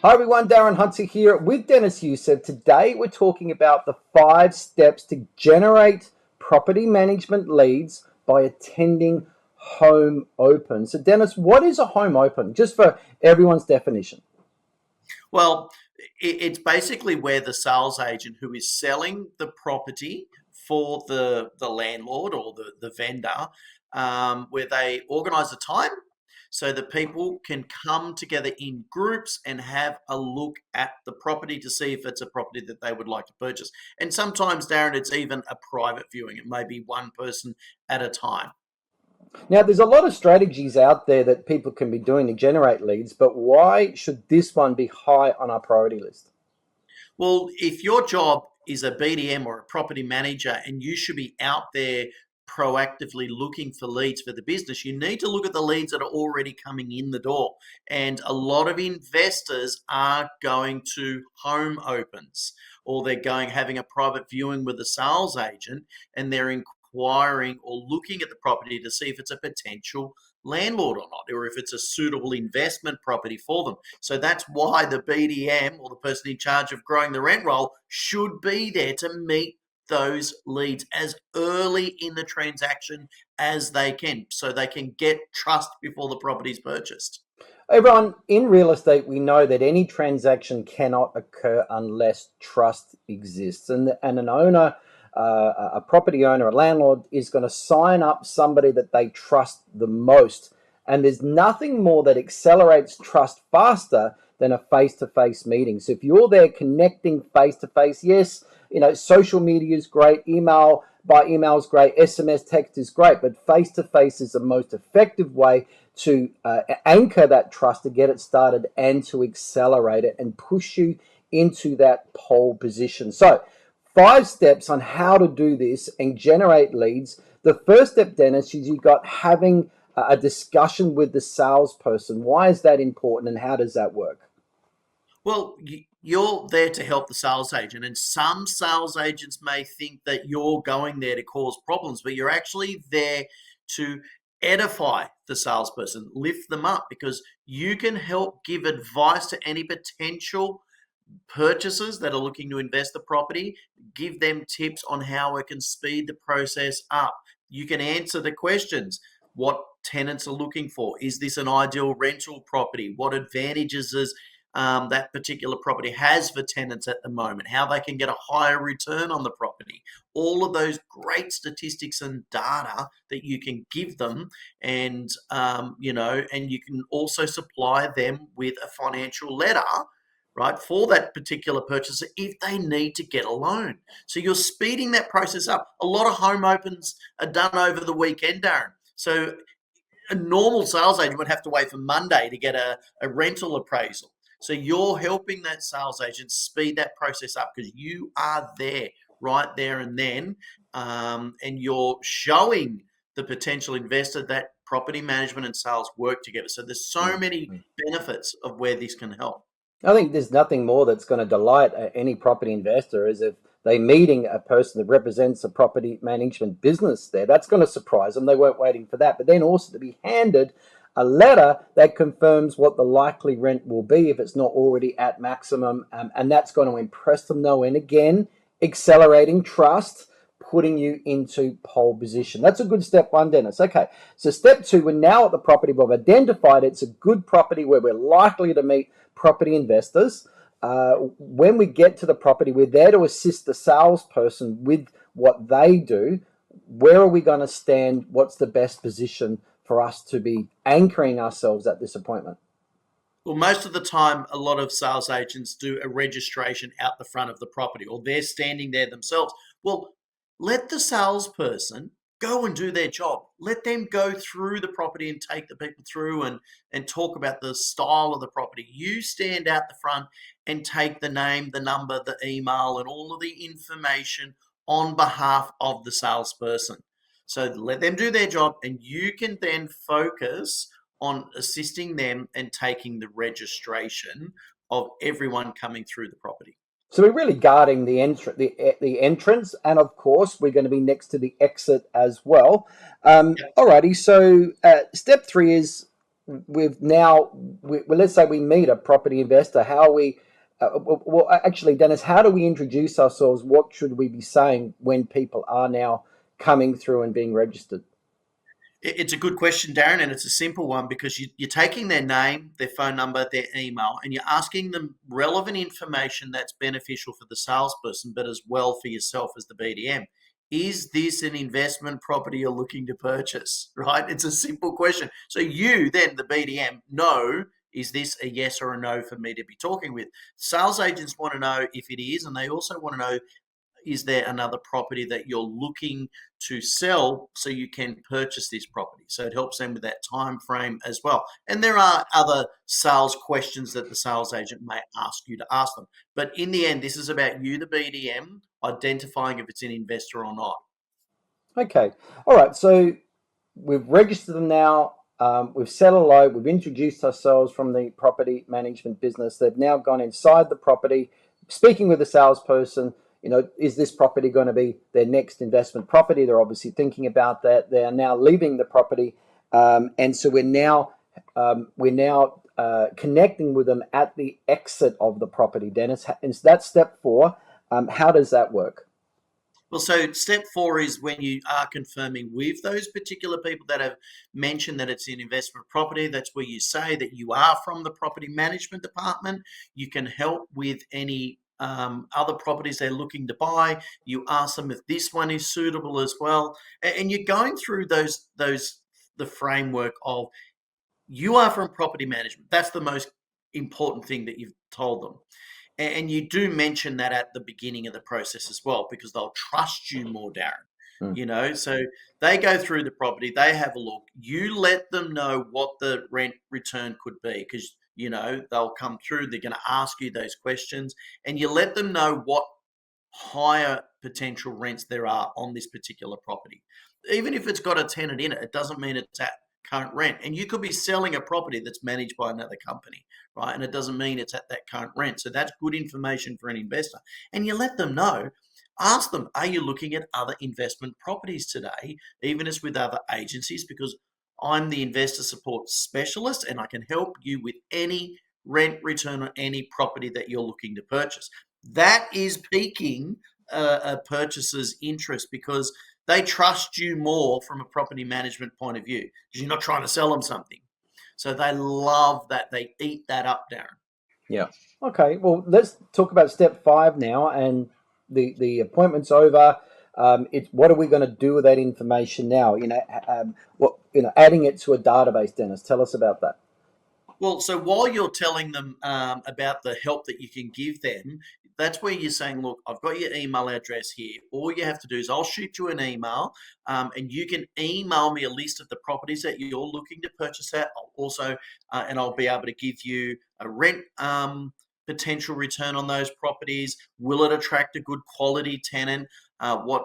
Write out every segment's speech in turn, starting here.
Hi everyone, Darren Hunter here with Deniz Yusuf. Today we're talking about the 5 steps to generate property management leads by attending home open. So Dennis, what is a home open? Just for everyone's definition. Well, it's basically where the sales agent who is selling the property for the landlord or the vendor, where they organise a time so that people can come together in groups and have a look at the property to see if it's a property that they would like to purchase. And sometimes, Darren, it's even a private viewing. It may be one person at a time. Now there's a lot of strategies out there that people can be doing to generate leads, but why should this one be high on our priority list? Well, if your job is a BDM or a property manager and you should be out there proactively looking for leads for the business, you need to look at the leads that are already coming in the door. And a lot of investors are going to home opens, or they're going having a private viewing with a sales agent, and they're inquiring or looking at the property to see if it's a potential landlord or not, or if it's a suitable investment property for them. So that's why the BDM, or the person in charge of growing the rent roll, should be there to meet those leads as early in the transaction as they can, so they can get trust before the property is purchased. Everyone, in real estate, we know that any transaction cannot occur unless trust exists. And an owner, a property owner, a landlord is going to sign up somebody that they trust the most. And there's nothing more that accelerates trust faster than a face-to-face meeting. So if you're there connecting face-to-face, yes, social media is great, email by email is great, SMS text is great, but face-to-face is the most effective way to anchor that trust, to get it started and to accelerate it and push you into that pole position. So 5 steps on how to do this and generate leads. The first step, Dennis, is you got having a discussion with the salesperson. Why is that important and how does that work? Well, you're there to help the sales agent, and some sales agents may think that you're going there to cause problems, but you're actually there to edify the salesperson, lift them up, because you can help give advice to any potential purchasers that are looking to invest the property, give them tips on how it can speed the process up. You can answer the questions. What tenants are looking for? Is this an ideal rental property? What advantages does that particular property has for tenants at the moment? How they can get a higher return on the property? All of those great statistics and data that you can give them, and and you can also supply them with a financial letter, right, for that particular purchaser if they need to get a loan. So you're speeding that process up. A lot of home opens are done over the weekend, Darren. So a normal sales agent would have to wait for Monday to get a rental appraisal. So you're helping that sales agent speed that process up because you are there right there and then, and you're showing the potential investor that property management and sales work together. So there's so many benefits of where this can help. I think there's nothing more that's going to delight any property investor is if they're meeting a person that represents a property management business there. That's going to surprise them. They weren't waiting for that. But then also to be handed a letter that confirms what the likely rent will be if it's not already at maximum. And that's going to impress them, though. And again, accelerating trust, putting you into pole position. That's a good step 1, Dennis. Okay, so step 2, we're now at the property. We've identified it's a good property where we're likely to meet property investors. When we get to the property, we're there to assist the salesperson with what they do. Where are we going to stand? What's the best position for us to be anchoring ourselves at this appointment? Well, most of the time, a lot of sales agents do a registration out the front of the property, or they're standing there themselves. Well, let the salesperson go and do their job. Let them go through the property and take the people through and talk about the style of the property. You stand out the front and take the name, the number, the email, and all of the information on behalf of the salesperson. So let them do their job, and you can then focus on assisting them and taking the registration of everyone coming through the property. So we're really guarding the entrance, and of course we're going to be next to the exit as well. Yep. Alrighty, so step 3 is we've now, let's say we meet a property investor, how we, well, actually, Dennis, how do we introduce ourselves? What should we be saying when people are now coming through and being registered? It's a good question, Darren, and it's a simple one because you're taking their name, their phone number, their email, and you're asking them relevant information that's beneficial for the salesperson, but as well for yourself as the BDM. Is this an investment property you're looking to purchase? Right? It's a simple question. So you then, the BDM, know, is this a yes or a no for me to be talking with? Sales agents want to know if it is, and they also want to know, is there another property that you're looking to sell so you can purchase this property? So it helps them with that time frame as well. And there are other sales questions that the sales agent may ask you to ask them. But in the end, this is about you, the BDM, identifying if it's an investor or not. Okay. All right. So we've registered them now. We've said hello. We've introduced ourselves from the property management business. They've now gone inside the property, speaking with the salesperson. Is this property going to be their next investment property? They're obviously thinking about that. They are now leaving the property, and so we're now connecting with them at the exit of the property. Dennis, is that step 4? How does that work? Well, so step 4 is when you are confirming with those particular people that have mentioned that it's an investment property. That's where you say that you are from the property management department. You can help with any other properties they're looking to buy. You ask them if this one is suitable as well, and you're going through the framework of you are from property management. That's the most important thing that you've told them. And you do mention that at the beginning of the process as well, because they'll trust you more, Darren. So they go through the property, they have a look. You let them know what the rent return could be, because they'll come through, they're going to ask you those questions, and you let them know what higher potential rents there are on this particular property. Even if it's got a tenant in it, it doesn't mean it's at current rent. And you could be selling a property that's managed by another company, right? And it doesn't mean it's at that current rent. So that's good information for an investor. And you let them know, ask them, are you looking at other investment properties today, even as with other agencies? Because I'm the investor support specialist and I can help you with any rent return on any property that you're looking to purchase. That is piquing a purchaser's interest because they trust you more from a property management point of view because you're not trying to sell them something. So they love that. They eat that up, Darren. Yeah. Okay. Well, let's talk about step 5 now, and the appointment's over. It's what are we going to do with that information now? Adding it to a database. Dennis, tell us about that. Well, so while you're telling them about the help that you can give them, that's where you're saying, look, I've got your email address here. All you have to do is I'll shoot you an email and you can email me a list of the properties that you're looking to purchase at. I'll also, and I'll be able to give you a rent potential return on those properties. Will it attract a good quality tenant? What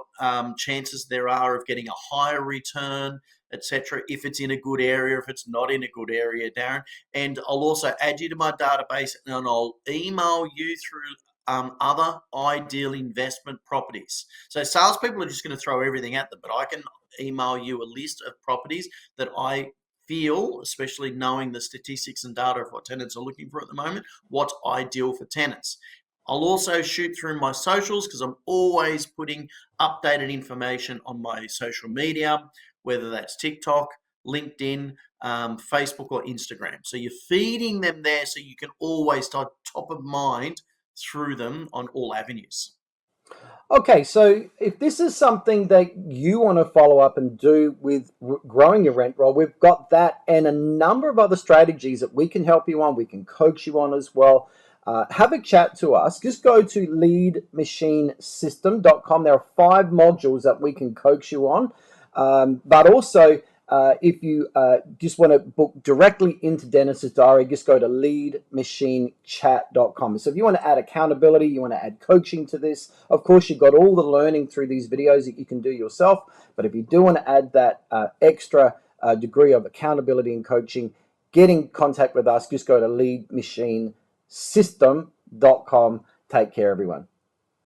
chances there are of getting a higher return, etc. If it's in a good area, if it's not in a good area, Darren. And I'll also add you to my database and I'll email you through other ideal investment properties. So salespeople are just going to throw everything at them, but I can email you a list of properties that I feel, especially knowing the statistics and data of what tenants are looking for at the moment, what's ideal for tenants. I'll also shoot through my socials because I'm always putting updated information on my social media, whether that's TikTok, LinkedIn, Facebook, or Instagram. So you're feeding them there so you can always stay top of mind through them on all avenues. Okay, so if this is something that you want to follow up and do with growing your rent roll, we've got that and a number of other strategies that we can help you on. We can coach you on as well. Have a chat to us. Just go to leadmachinesystem.com. There are 5 modules that we can coach you on. But also, if you just want to book directly into Dennis's diary, just go to leadmachinechat.com. So if you want to add accountability, you want to add coaching to this, of course, you've got all the learning through these videos that you can do yourself. But if you do want to add that extra degree of accountability and coaching, get in contact with us. Just go to leadmachinesystem.com. Take care, everyone.